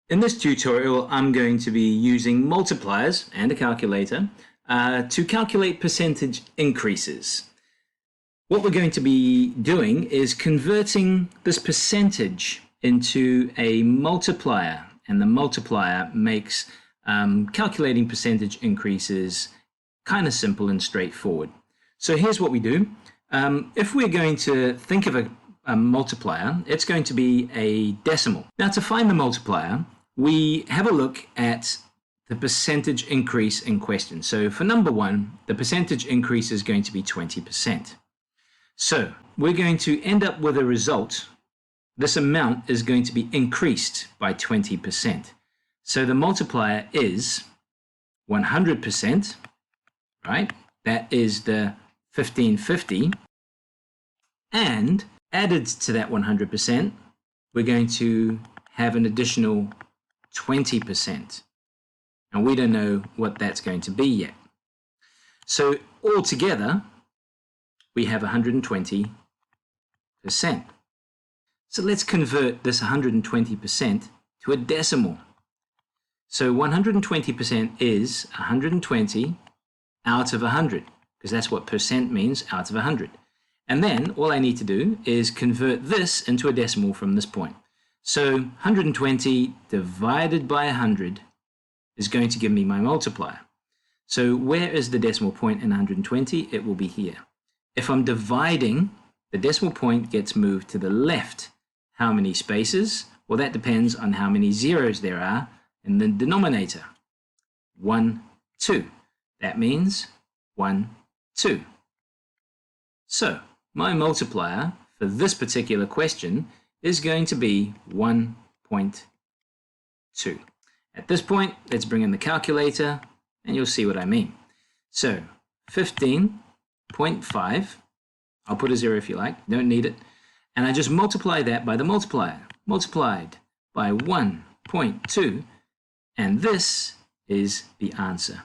In this tutorial, I'm going to be using multipliers and a calculator to calculate percentage increases. What we're going to be doing is converting this percentage into a multiplier, and the multiplier makes calculating percentage increases kind of simple and straightforward. So here's what we do. If we're going to think of a multiplier, it's going to be a decimal. Now, to find the multiplier, we have a look at the percentage increase in question. So for number one, the percentage increase is going to be 20%. So we're going to end up with a result. This amount is going to be increased by 20%. So the multiplier is 100%, right? That is the 1550. And added to that 100%, we're going to have an additional 20%. And we don't know what that's going to be yet. So altogether, we have 120%. So let's convert this 120% to a decimal. So 120% is 120 out of 100, because that's what percent means, out of 100. And then all I need to do is convert this into a decimal from this point. So 120 divided by 100 is going to give me my multiplier. So where is the decimal point in 120? It will be here. If I'm dividing, the decimal point gets moved to the left. How many spaces? Well, that depends on how many zeros there are in the denominator. 1, 2. That means 1, 2. So my multiplier for this particular question is going to be 1.2. At this point, let's bring in the calculator and you'll see what I mean. So 15.5, I'll put a 0 if you like, don't need it. And I just multiply that by the multiplier, multiplied by 1.2, and this is the answer.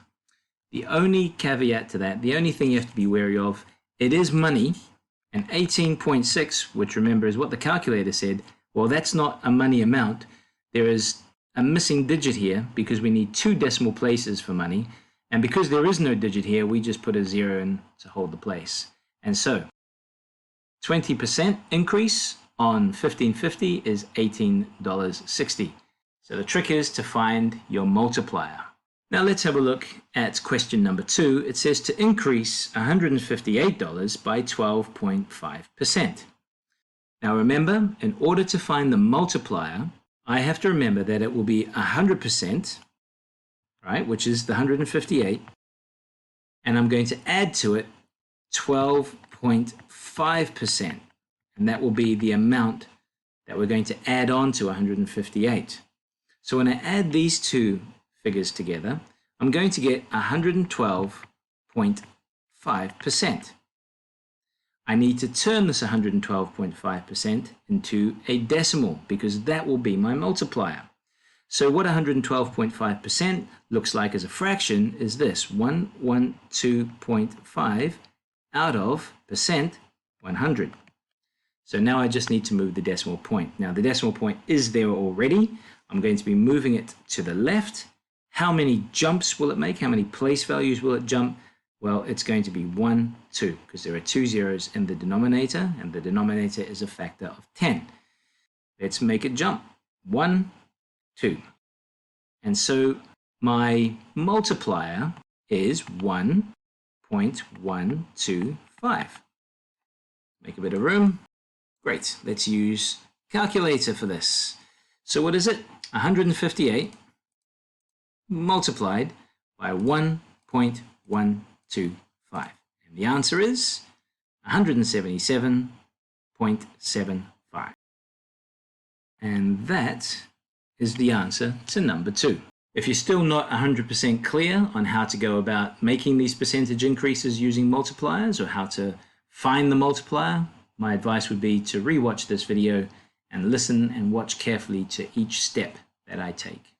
The only caveat to that, the only thing you have to be wary of, it is money, and 18.6, which remember is what the calculator said, well, that's not a money amount. There is a missing digit here because we need 2 decimal places for money. And because there is no digit here, we just put a 0 in to hold the place. And so 20% increase on 1550 is $18.60. So the trick is to find your multiplier. Now let's have a look at question number 2. It says to increase $158 by 12.5%. Now remember, in order to find the multiplier, I have to remember that it will be 100%, right, which is the 158, and I'm going to add to it 12.5%, and that will be the amount that we're going to add on to 158. So when I add these two figures together, I'm going to get 112.5%. I need to turn this 112.5% into a decimal because that will be my multiplier. So what 112.5% looks like as a fraction is this, 112.5 out of percent 100. So now I just need to move the decimal point. Now the decimal point is there already. I'm going to be moving it to the left. How many jumps will it make? How many place values will it jump? Well, it's going to be 1, 2, because there are 2 zeros in the denominator, and the denominator is a factor of 10. Let's make it jump. 1, 2. And so my multiplier is 1.125. Make a bit of room. Great. Let's use calculator for this. So what is it? 158 multiplied by 1.125. And the answer is 177.75. And that is the answer to number 2. If you're still not 100% clear on how to go about making these percentage increases using multipliers or how to find the multiplier, my advice would be to rewatch this video and listen and watch carefully to each step that I take.